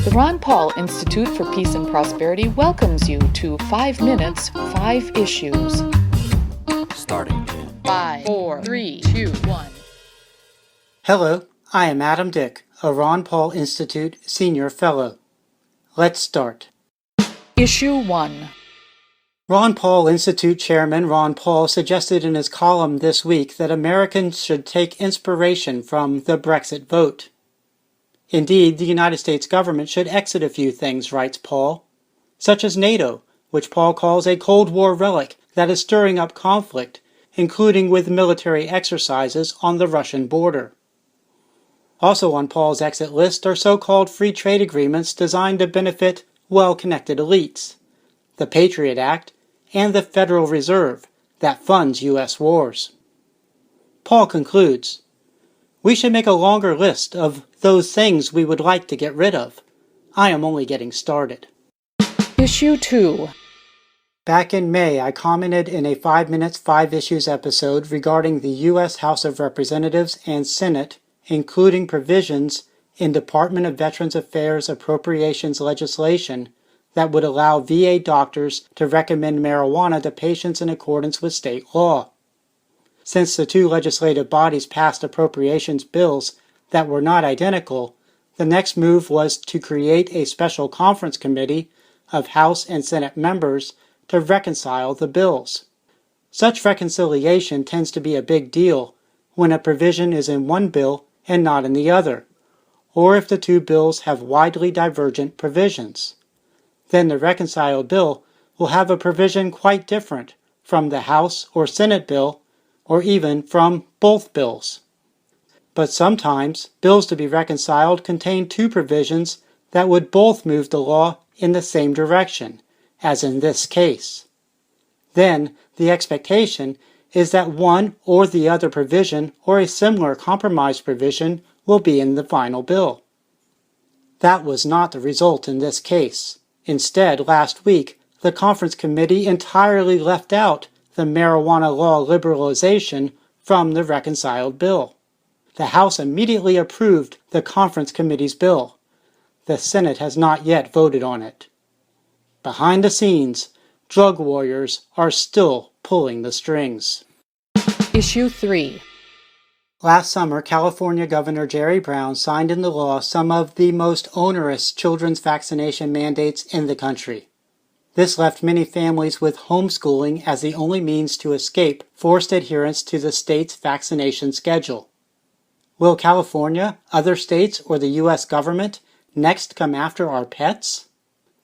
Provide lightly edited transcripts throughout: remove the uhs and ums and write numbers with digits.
The Ron Paul Institute for Peace and Prosperity welcomes you to 5 Minutes, 5 Issues. Starting in 5, 4, 3, 2, 1. Hello, I am Adam Dick, a Ron Paul Institute Senior Fellow. Let's start. Issue 1. Ron Paul Institute Chairman Ron Paul suggested in his column this week that Americans should take inspiration from the Brexit vote. Indeed, the United States government should exit a few things, writes Paul, such as NATO, which Paul calls a Cold War relic that is stirring up conflict, including with military exercises on the Russian border. Also on Paul's exit list are so-called free trade agreements designed to benefit well-connected elites, the Patriot Act, and the Federal Reserve that funds U.S. wars. Paul concludes, "We should make a longer list of those things we would like to get rid of. I am only getting started." Issue 2. Back in May, I commented in a 5 Minutes, 5 Issues episode regarding the U.S. House of Representatives and Senate, including provisions in Department of Veterans Affairs appropriations legislation that would allow VA doctors to recommend marijuana to patients in accordance with state law. Since the two legislative bodies passed appropriations bills that were not identical, the next move was to create a special conference committee of House and Senate members to reconcile the bills. Such reconciliation tends to be a big deal when a provision is in one bill and not in the other, or if the two bills have widely divergent provisions. Then the reconciled bill will have a provision quite different from the House or Senate bill, or even from both bills. But sometimes bills to be reconciled contain two provisions that would both move the law in the same direction, as in this case. Then the expectation is that one or the other provision or a similar compromise provision will be in the final bill. That was not the result in this case. Instead, last week, the conference committee entirely left out the marijuana law liberalization from the reconciled bill. The House immediately approved the conference committee's bill. The Senate has not yet voted on it. Behind the scenes, drug warriors are still pulling the strings. Issue 3. Last summer, California Governor Jerry Brown signed into law some of the most onerous children's vaccination mandates in the country. This left many families with homeschooling as the only means to escape forced adherence to the state's vaccination schedule. Will California, other states, or the U.S. government next come after our pets?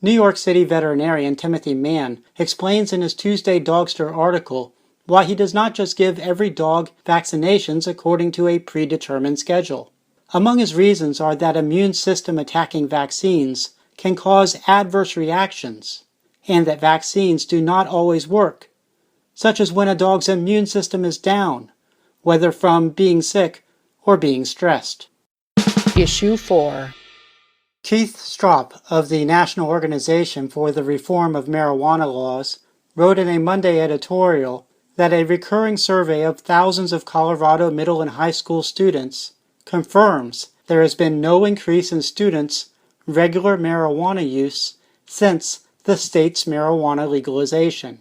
New York City veterinarian Timothy Mann explains in his Tuesday Dogster article why he does not just give every dog vaccinations according to a predetermined schedule. Among his reasons are that immune system attacking vaccines can cause adverse reactions, and that vaccines do not always work, such as when a dog's immune system is down, whether from being sick or being stressed. Issue 4. Keith Stroup of the National Organization for the Reform of Marijuana Laws wrote in a Monday editorial that a recurring survey of thousands of Colorado middle and high school students confirms there has been no increase in students' regular marijuana use since the state's marijuana legalization.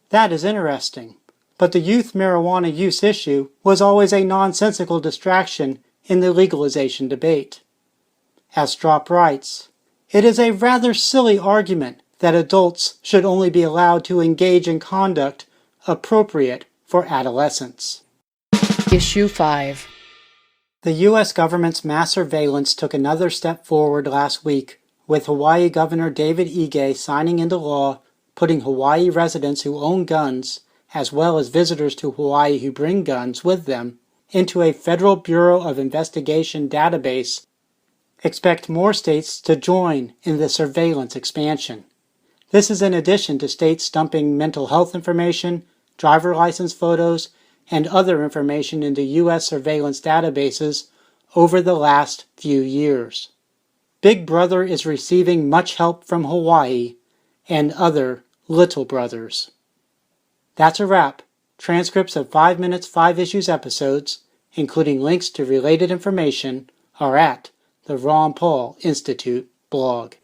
That is interesting, but the youth marijuana use issue was always a nonsensical distraction in the legalization debate. As Stroup writes, "It is a rather silly argument that adults should only be allowed to engage in conduct appropriate for adolescents." Issue 5. The U.S. government's mass surveillance took another step forward last week, with Hawaii Governor David Ige signing into law putting Hawaii residents who own guns, as well as visitors to Hawaii who bring guns with them, into a Federal Bureau of Investigation database. Expect more states to join in the surveillance expansion. This is in addition to states dumping mental health information, driver license photos, and other information into U.S. surveillance databases over the last few years. Big Brother is receiving much help from Hawaii and other little brothers. That's a wrap. Transcripts of 5 Minutes, 5 Issues episodes, including links to related information, are at the Ron Paul Institute blog.